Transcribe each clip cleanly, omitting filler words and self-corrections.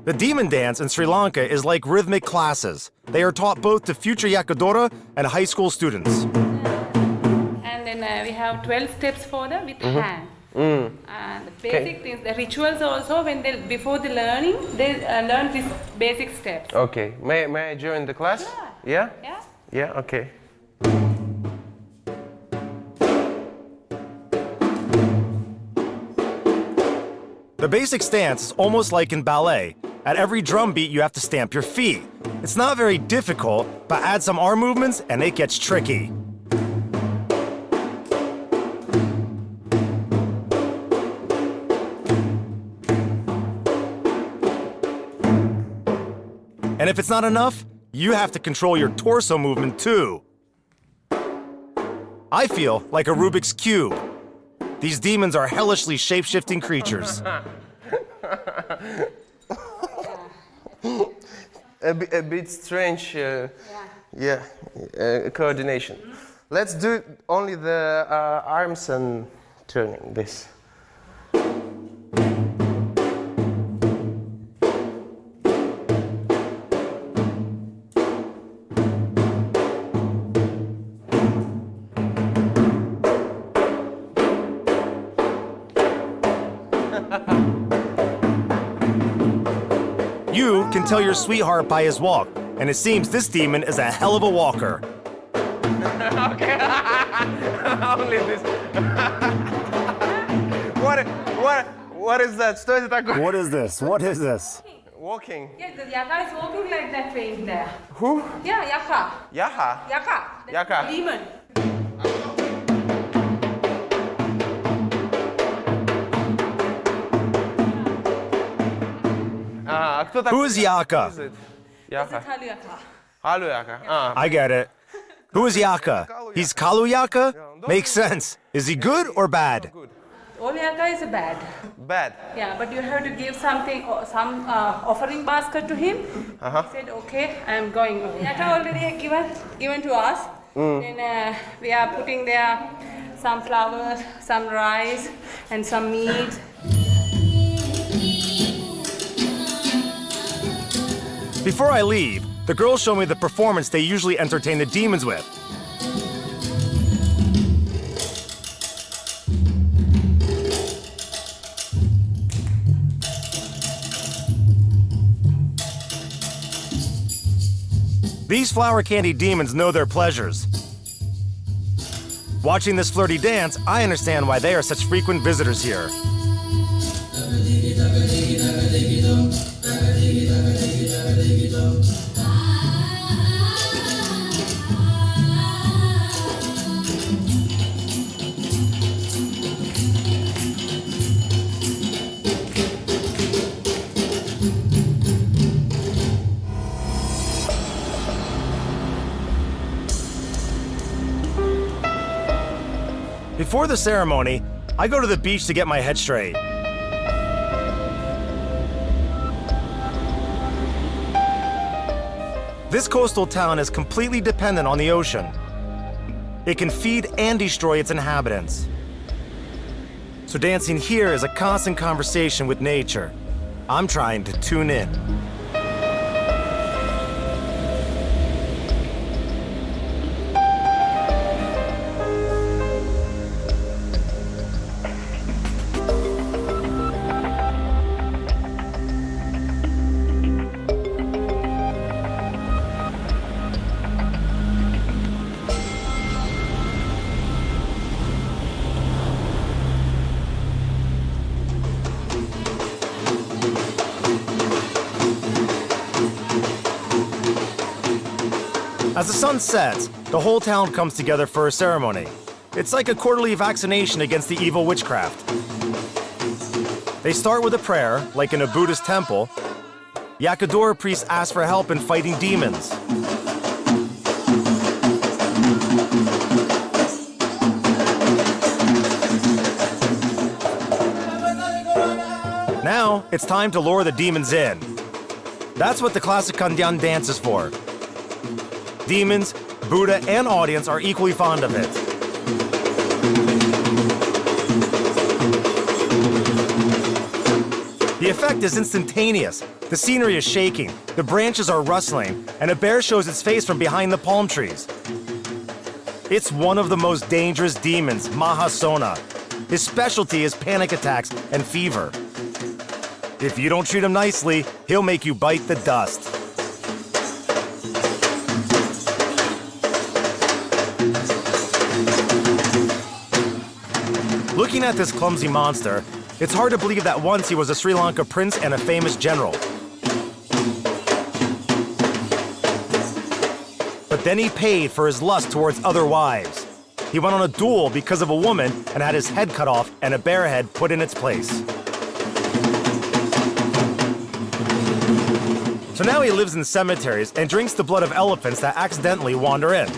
The demon dance in Sri Lanka is like rhythmic classes. They are taught both to future Yakadora and high school students. And then we have 12 steps for them with hand. And the basic things, the rituals also, when they before the learning, they learn these basic steps. Okay. May I join the class? Yeah. Yeah? Yeah. Yeah, okay. The basic stance is almost like in ballet. At every drum beat, you have to stamp your feet. It's not very difficult, but add some arm movements and it gets tricky. And if it's not enough, you have to control your torso movement too. I feel like a Rubik's Cube. These demons are hellishly shape-shifting creatures. A bit strange, coordination. Let's do only the arms and turning this. You can tell your sweetheart by his walk, and it seems this demon is a hell of a walker. Okay. Only this. What is that? Что это такое? What is this? What is this? Walking. Yeah, the yaka is walking like that way in there. Who? Yeah, yaka. Yaha. Yaka. Yaka. Demon. Кто такой? Who is Yaka? Yaha. Kalu yaka. Kalu Yaka. I get it. Who is Yaka? He's Kalu Yaka? Makes sense. Is he good or bad? All yaka is bad. Bad. Yeah, but you have to give something, some offering basket to him. He said, okay, I am going. Yaka already given to us. Then we are putting there some flowers, some rice, and some meat. Before I leave, the girls show me the performance they usually entertain the demons with. These flower candy demons know their pleasures. Watching this flirty dance, I understand why they are such frequent visitors here. Before the ceremony, I go to the beach to get my head straight. This coastal town is completely dependent on the ocean. It can feed and destroy its inhabitants. So dancing here is a constant conversation with nature. I'm trying to tune in. As the sun sets, the whole town comes together for a ceremony. It's like a quarterly vaccination against the evil witchcraft. They start with a prayer, like in a Buddhist temple. Yakadora priests ask for help in fighting demons. Now, it's time to lure the demons in. That's what the classic Kandyan dance is for. Demons, Buddha, and audience are equally fond of it. The effect is instantaneous. The scenery is shaking, the branches are rustling, and a bear shows its face from behind the palm trees. It's one of the most dangerous demons, Mahasona. His specialty is panic attacks and fever. If you don't treat him nicely, he'll make you bite the dust. Looking at this clumsy monster, it's hard to believe that once he was a Sri Lanka prince and a famous general. But then he paid for his lust towards other wives. He went on a duel because of a woman and had his head cut off and a bear head put in its place. So now he lives in cemeteries and drinks the blood of elephants that accidentally wander in.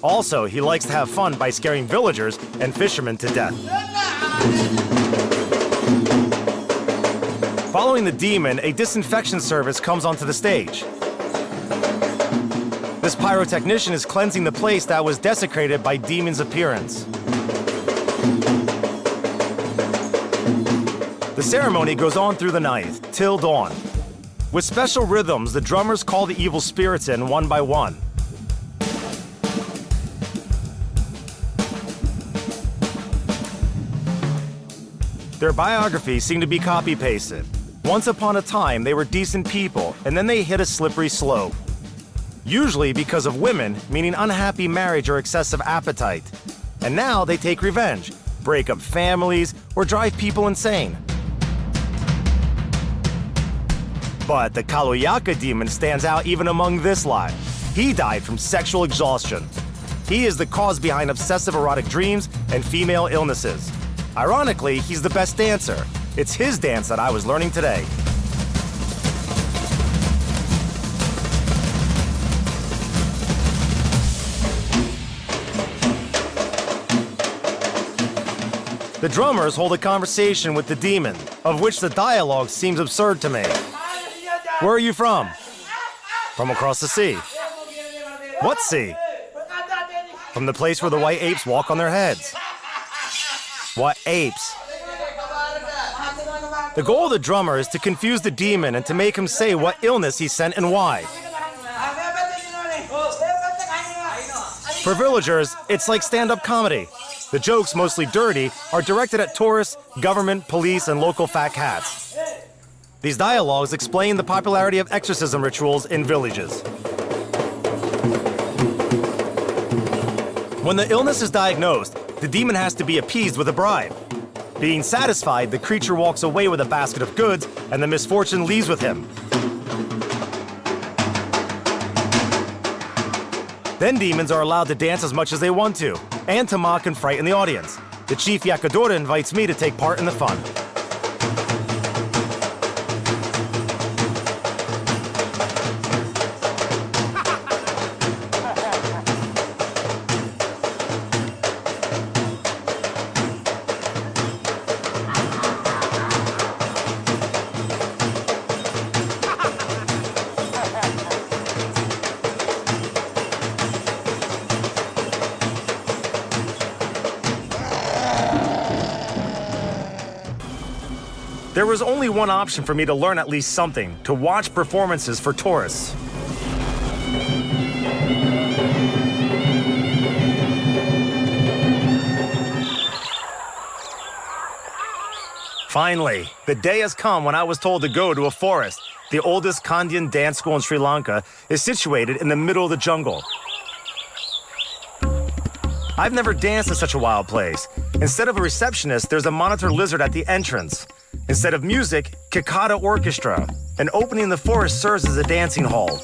Also, he likes to have fun by scaring villagers and fishermen to death. Following the demon, a disinfection service comes onto the stage. This pyrotechnician is cleansing the place that was desecrated by demon's appearance. The ceremony goes on through the night, till dawn. With special rhythms, the drummers call the evil spirits in one by one. Their biographies seem to be copy-pasted. Once upon a time, they were decent people, and then they hit a slippery slope. Usually because of women, meaning unhappy marriage or excessive appetite. And now they take revenge, break up families, or drive people insane. But the Kaluyaka demon stands out even among this lot. He died from sexual exhaustion. He is the cause behind obsessive erotic dreams and female illnesses. Ironically, he's the best dancer. It's his dance that I was learning today. The drummers hold a conversation with the demon, of which the dialogue seems absurd to me. Where are you from? From across the sea. What sea? From the place where the white apes walk on their heads. What apes? The goal of the drummer is to confuse the demon and to make him say what illness he sent and why. For villagers, it's like stand-up comedy. The jokes, mostly dirty, are directed at tourists, government, police, and local fat cats. These dialogues explain the popularity of exorcism rituals in villages. When the illness is diagnosed, the demon has to be appeased with a bribe. Being satisfied, the creature walks away with a basket of goods, and the misfortune leaves with him. Then demons are allowed to dance as much as they want to, and to mock and frighten the audience. The chief Yakadora invites me to take part in the fun. There was only one option for me to learn at least something: to watch performances for tourists. Finally, the day has come when I was told to go to a forest. The oldest Kandyan dance school in Sri Lanka is situated in the middle of the jungle. I've never danced in such a wild place. Instead of a receptionist, there's a monitor lizard at the entrance. Instead of music, cicada orchestra. An opening in the forest serves as a dancing hall.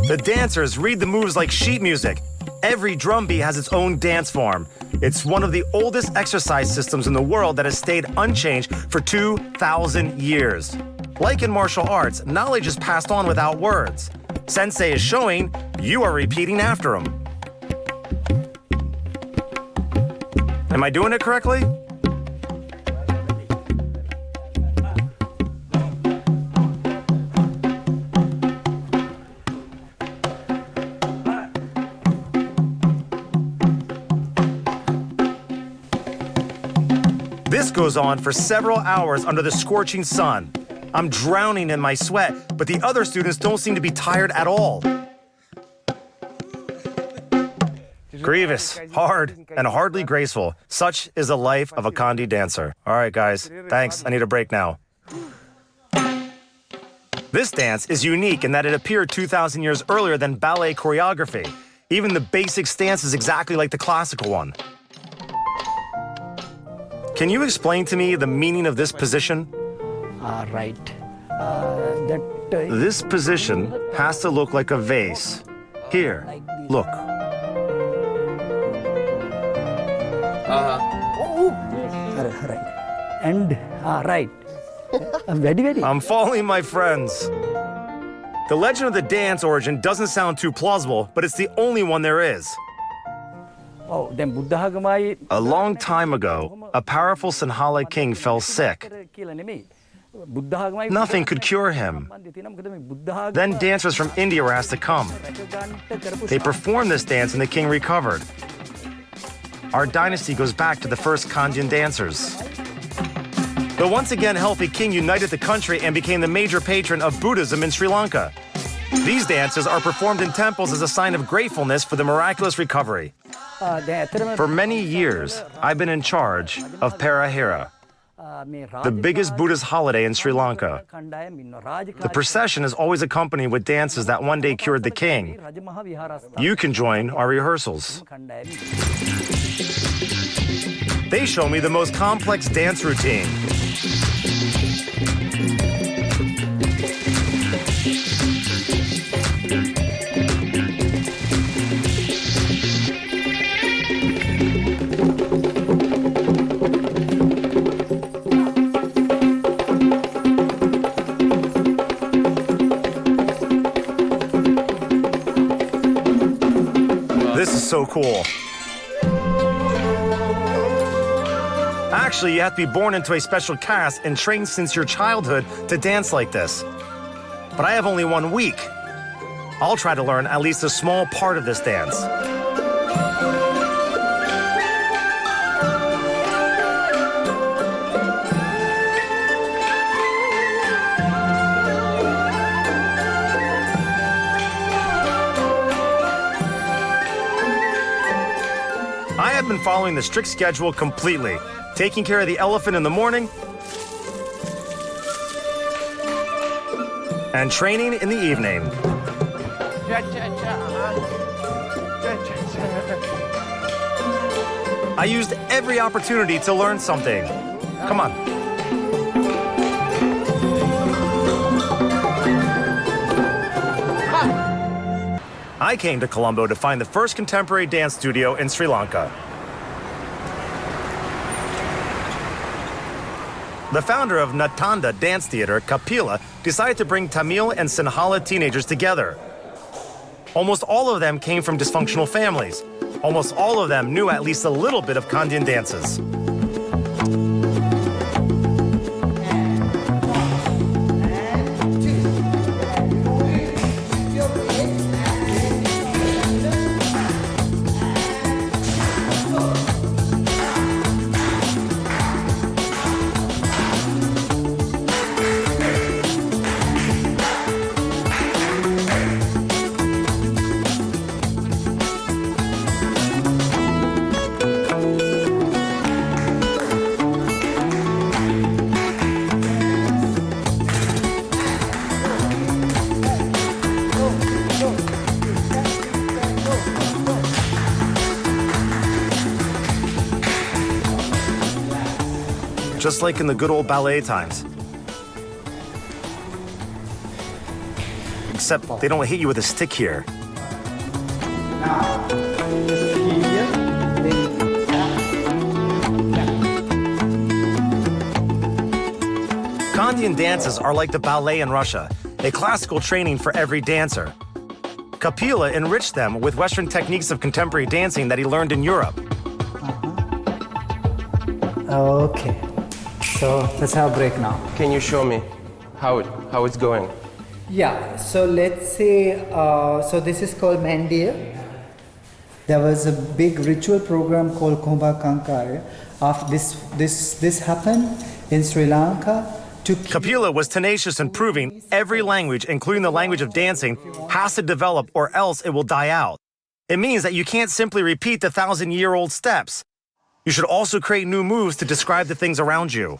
The dancers read the moves like sheet music. Every drum beat has its own dance form. It's one of the oldest exercise systems in the world that has stayed unchanged for 2,000 years. Like in martial arts, knowledge is passed on without words. Sensei is showing, you are repeating after him. Am I doing it correctly? This goes on for several hours under the scorching sun. I'm drowning in my sweat, but the other students don't seem to be tired at all. Grievous, hard, and hardly graceful. Such is the life of a Kandi dancer. All right, guys, thanks. I need a break now. This dance is unique in that it appeared 2,000 years earlier than ballet choreography. Even the basic stance is exactly like the classical one. Can you explain to me the meaning of this position? Right. This position has to look like a vase. Here, look. Right. And right. Very. I'm following my friends. The legend of the dance origin doesn't sound too plausible, but it's the only one there is. A long time ago, a powerful Sinhala king fell sick. Nothing could cure him. Then dancers from India were asked to come. They performed this dance and the king recovered. Our dynasty goes back to the first Kandyan dancers. The once again healthy king united the country and became the major patron of Buddhism in Sri Lanka. These dances are performed in temples as a sign of gratefulness for the miraculous recovery. For many years, I've been in charge of Perahera, the biggest Buddhist holiday in Sri Lanka. The procession is always accompanied with dances that one day cured the king. You can join our rehearsals. They show me the most complex dance routine. This is so cool. Actually, you have to be born into a special caste and trained since your childhood to dance like this. But I have only 1 week. I'll try to learn at least a small part of this dance. I have been following the strict schedule completely, taking care of the elephant in the morning and training in the evening. I used every opportunity to learn something. Come on. I came to Colombo to find the first contemporary dance studio in Sri Lanka. The founder of Natanda Dance Theatre, Kapila, decided to bring Tamil and Sinhala teenagers together. Almost all of them came from dysfunctional families. Almost all of them knew at least a little bit of Kandyan dances. Just like in the good old ballet times. Except they don't hit you with a stick here. Kandyan dances are like the ballet in Russia, a classical training for every dancer. Kapila enriched them with Western techniques of contemporary dancing that he learned in Europe. Okay. So let's have a break now. Can you show me how it's going? Yeah, so let's say, so this is called Mandir. There was a big ritual program called Kumbha Kankar after this happened in Sri Lanka. Kapila was tenacious in proving every language, including the language of dancing, has to develop or else it will die out. It means that you can't simply repeat the 1,000-year-old steps. You should also create new moves to describe the things around you.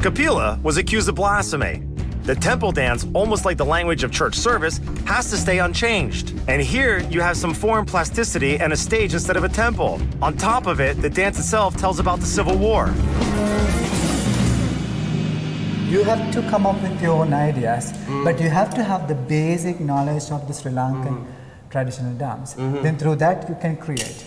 Kapila was accused of blasphemy. The temple dance, almost like the language of church service, has to stay unchanged. And here you have some foreign plasticity and a stage instead of a temple. On top of it, the dance itself tells about the Civil War. You have to come up with your own ideas, but you have to have the basic knowledge of the Sri Lankan traditional dance. Then through that you can create.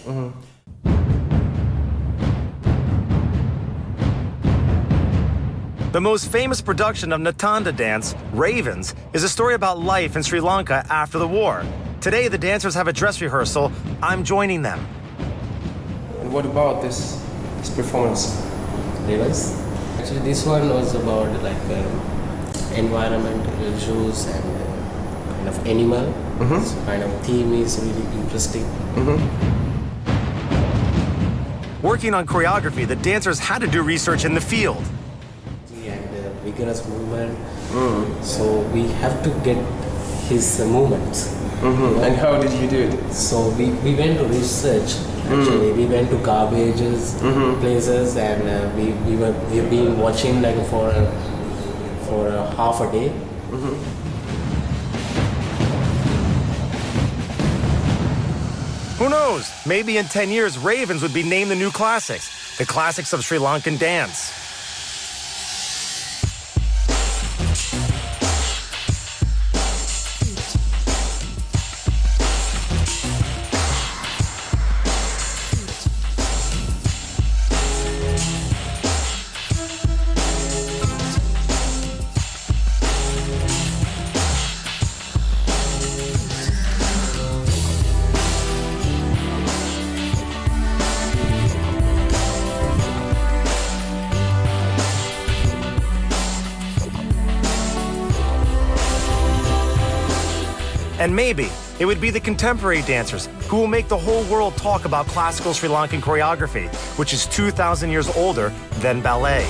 The most famous production of Natanda dance, Ravens, is a story about life in Sri Lanka after the war. Today, the dancers have a dress rehearsal. I'm joining them. And what about this performance? Ravens. Actually, this one was about like environmental issues and kind of animal. So kind of theme is really interesting. Working on choreography, the dancers had to do research in the field. And vigorous movement. So we have to get his movements. And how did you do it? So we went to research. Actually, we went to garbages places, and we've been watching like for half a day. Who knows? Maybe in 10 years, Ravens would be named the new classics, the classics of Sri Lankan dance. And maybe it would be the contemporary dancers who will make the whole world talk about classical Sri Lankan choreography, which is 2,000 years older than ballet.